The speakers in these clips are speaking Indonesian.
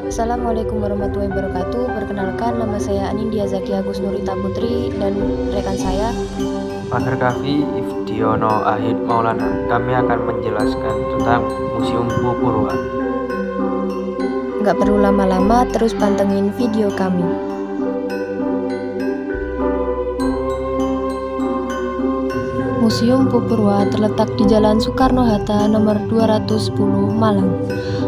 Assalamualaikum warahmatullahi wabarakatuh. Perkenalkan, nama saya Anindya Zakia Agus Nurita Putri dan rekan saya Pakar Kavi Ifdiono Ahid Maulana. Kami akan menjelaskan tentang Museum Pupurwa. nggak perlu lama-lama, terus pantengin video kami. Museum Pupurwa terletak di Jalan Soekarno-Hatta nomor 210 Malang.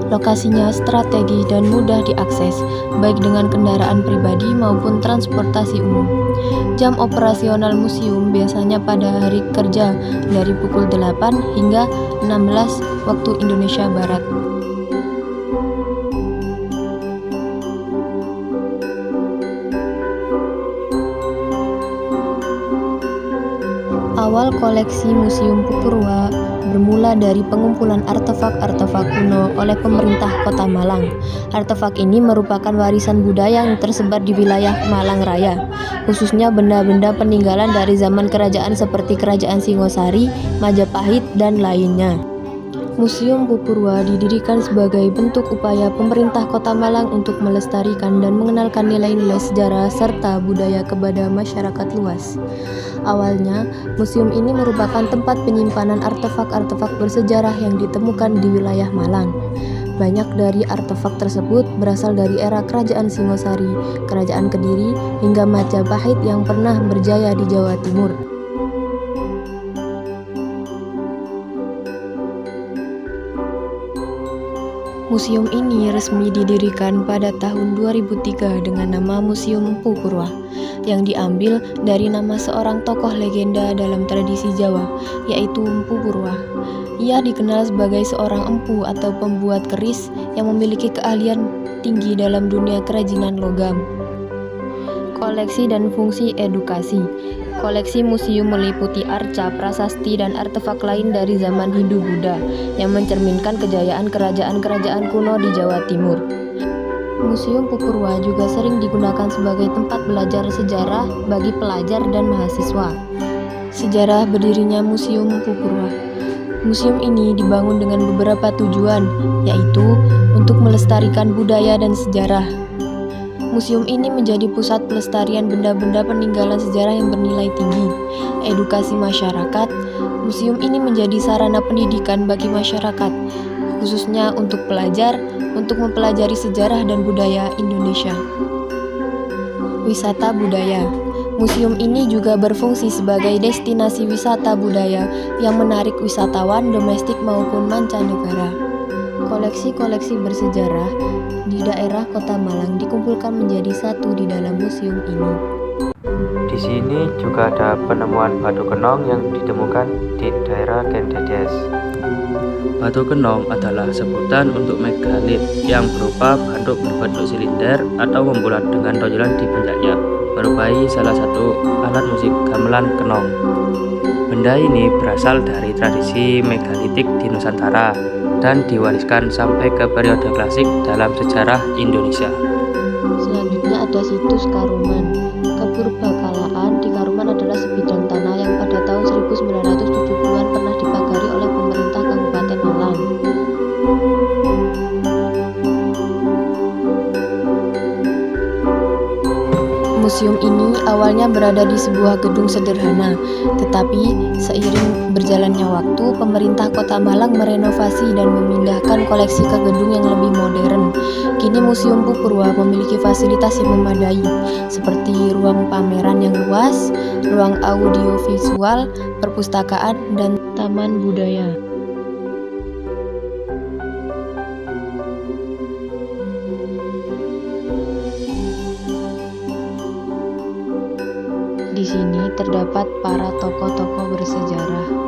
Lokasinya strategis dan mudah diakses, baik dengan kendaraan pribadi maupun transportasi umum. Jam operasional museum biasanya pada hari kerja dari pukul 8 hingga 16 waktu Indonesia Barat. Awal koleksi Museum Pupurwa bermula dari pengumpulan artefak-artefak kuno oleh pemerintah Kota Malang. Artefak ini merupakan warisan budaya yang tersebar di wilayah Malang Raya, khususnya benda-benda peninggalan dari zaman kerajaan seperti Kerajaan Singosari, Majapahit, dan lainnya. Museum Pupurwa didirikan sebagai bentuk upaya pemerintah Kota Malang untuk melestarikan dan mengenalkan nilai-nilai sejarah serta budaya kepada masyarakat luas. Awalnya, museum ini merupakan tempat penyimpanan artefak-artefak bersejarah yang ditemukan di wilayah Malang. Banyak dari artefak tersebut berasal dari era Kerajaan Singosari, Kerajaan Kediri, hingga Majapahit yang pernah berjaya di Jawa Timur. Museum ini resmi didirikan pada tahun 2003 dengan nama Museum Pupurwa, yang diambil dari nama seorang tokoh legenda dalam tradisi Jawa, yaitu Mpu Purwa. Ia dikenal sebagai seorang empu atau pembuat keris yang memiliki keahlian tinggi dalam dunia kerajinan logam. Koleksi dan fungsi edukasi. Koleksi museum meliputi arca, prasasti, dan artefak lain dari zaman Hindu-Buddha yang mencerminkan kejayaan kerajaan-kerajaan kuno di Jawa Timur. Museum Pupurwa juga sering digunakan sebagai tempat belajar sejarah bagi pelajar dan mahasiswa. Sejarah berdirinya Museum Pupurwa. Museum ini dibangun dengan beberapa tujuan, yaitu untuk melestarikan budaya dan sejarah. Museum ini menjadi pusat pelestarian benda-benda peninggalan sejarah yang bernilai tinggi. Edukasi masyarakat. Museum ini menjadi sarana pendidikan bagi masyarakat, khususnya untuk pelajar, untuk mempelajari sejarah dan budaya Indonesia. Wisata budaya. Museum ini juga berfungsi sebagai destinasi wisata budaya yang menarik wisatawan domestik maupun mancanegara. Koleksi-koleksi bersejarah di daerah Kota Malang dikumpulkan menjadi satu di dalam museum ini. Di sini juga ada penemuan batu kenong yang ditemukan di daerah Kendedes. Batu kenong adalah sebutan untuk megalit yang berupa bentuk berbentuk silinder atau membulat dengan tonjolan di puncaknya, merupai salah satu alat musik gamelan kenong. Benda ini berasal dari tradisi megalitik di Nusantara dan diwariskan sampai ke periode klasik dalam sejarah Indonesia. Selanjutnya ada situs Karuman. Kepurbakalaan di Karuman adalah sebidang tanah yang pada tahun 1970-an pernah dipagari oleh pemerintah Kabupaten Malang. Museum ini awalnya berada di sebuah gedung sederhana, tetapi seiring berjalannya waktu, pemerintah Kota Malang merenovasi dan memindahkan koleksi ke gedung yang lebih modern. Kini Museum Pupurwa memiliki fasilitas yang memadai, seperti ruang pameran yang luas, ruang audiovisual, perpustakaan, dan taman budaya. Di sini terdapat para tokoh-tokoh bersejarah.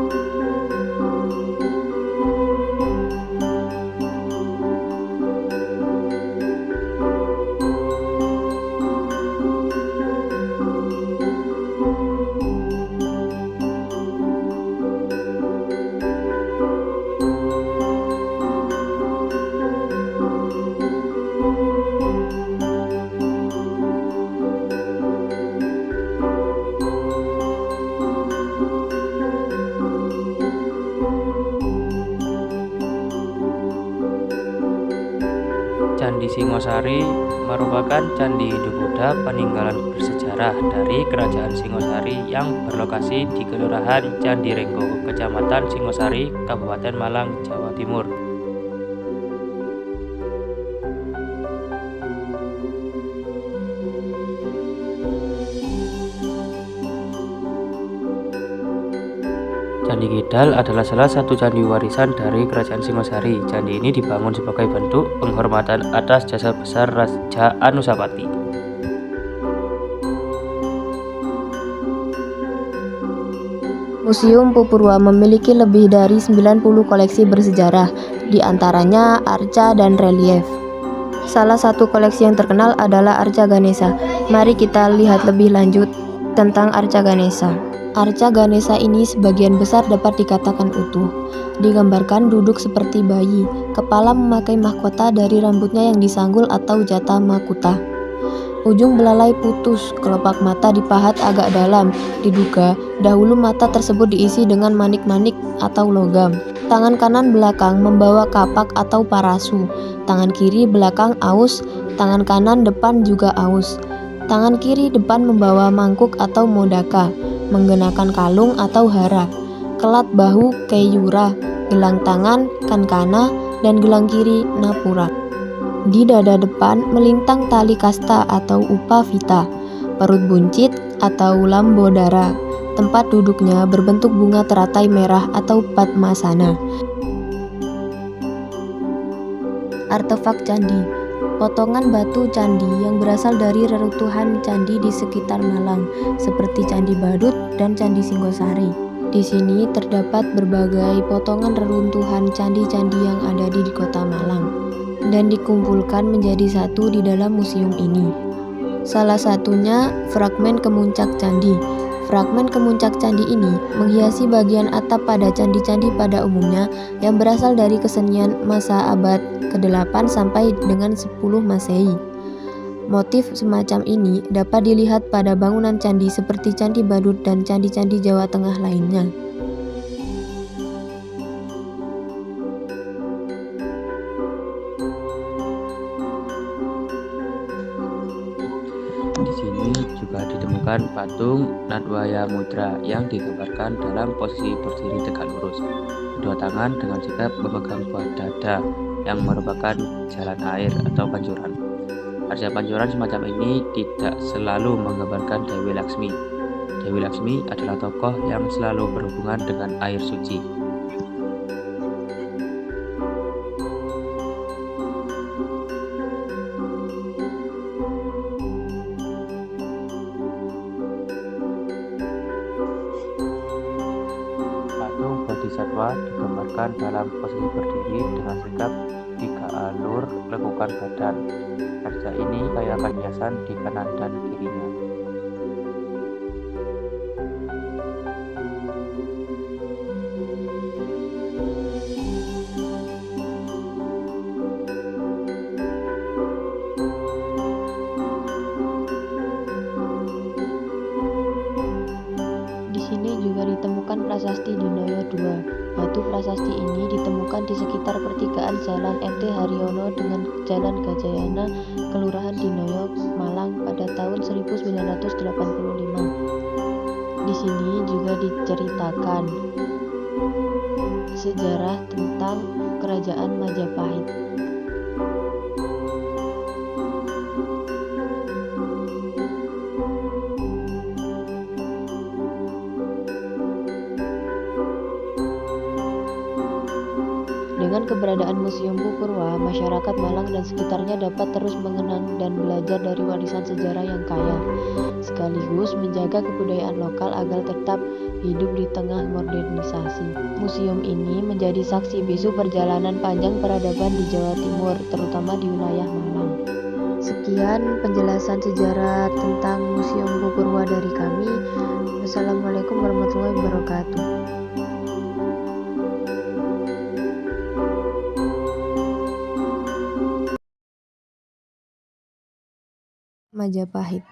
Candi Singosari merupakan candi Hindu Buddha peninggalan bersejarah dari Kerajaan Singosari yang berlokasi di Kelurahan Candirenggo, Kecamatan Singosari, Kabupaten Malang, Jawa Timur. Candi Kidal adalah salah satu candi warisan dari Kerajaan Singosari. Candi ini dibangun sebagai bentuk penghormatan atas jasa besar Raja Anusapati. Museum Pupurwa memiliki lebih dari 90 koleksi bersejarah, di antaranya arca dan relief. Salah satu koleksi yang terkenal adalah arca Ganesha. Mari kita lihat lebih lanjut tentang arca Ganesha. Arca Ganesha ini sebagian besar dapat dikatakan utuh. Digambarkan duduk seperti bayi, kepala memakai mahkota dari rambutnya yang disanggul atau jata makuta. Ujung belalai putus, kelopak mata dipahat agak dalam. Diduga dahulu mata tersebut diisi dengan manik-manik atau logam. Tangan kanan belakang membawa kapak atau parasu. Tangan kiri belakang aus, tangan kanan depan juga aus. Tangan kiri depan membawa mangkuk atau modaka, menggunakan kalung atau hara. Kelat bahu keyura, gelang tangan kankana, dan gelang kiri napura. Di dada depan melintang tali kasta atau upavita, perut buncit atau lambodara. Tempat duduknya berbentuk bunga teratai merah atau padmasana. Artefak candi, potongan batu candi yang berasal dari reruntuhan candi di sekitar Malang, seperti Candi Badut dan Candi Singosari. Di sini terdapat berbagai potongan reruntuhan candi-candi yang ada di kota Malang dan dikumpulkan menjadi satu di dalam museum ini. Salah satunya fragmen kemuncak candi. Fragmen kemuncak candi ini menghiasi bagian atap pada candi-candi pada umumnya yang berasal dari kesenian masa abad ke-8 sampai dengan 10 Masehi. Motif semacam ini dapat dilihat pada bangunan candi seperti Candi Badut dan candi-candi Jawa Tengah lainnya. Di sini juga ditemukan patung Natwaya Mudra yang digambarkan dalam posisi berdiri tegak lurus, kedua tangan dengan sigap memegang buah dada yang merupakan jalan air atau pancuran. Arca pancuran semacam ini tidak selalu menggambarkan Dewi Laksmi. Dewi Laksmi adalah tokoh yang selalu berhubungan dengan air suci. Patung Bodhisattva digambarkan dalam posisi berdiri dengan sigap 3 alur lekukan badan. Arca ini kaya akan hiasan di kanan dan kirinya. Di sini juga ditemukan prasasti Dinoyo II. Batu prasasti ini ditemukan di sekitar pertigaan Jalan MT Haryono dengan Jalan Gajayana, Kelurahan Dinoyo, Malang pada tahun 1985. Di sini juga diceritakan sejarah tentang Kerajaan Majapahit. Dengan keberadaan Museum Pupurwa, masyarakat Malang dan sekitarnya dapat terus mengenang dan belajar dari warisan sejarah yang kaya, sekaligus menjaga kebudayaan lokal agar tetap hidup di tengah modernisasi. Museum ini menjadi saksi bisu perjalanan panjang peradaban di Jawa Timur, terutama di wilayah Malang. Sekian penjelasan sejarah tentang Museum Pupurwa dari kami. Wassalamualaikum warahmatullahi wabarakatuh. Majapahit.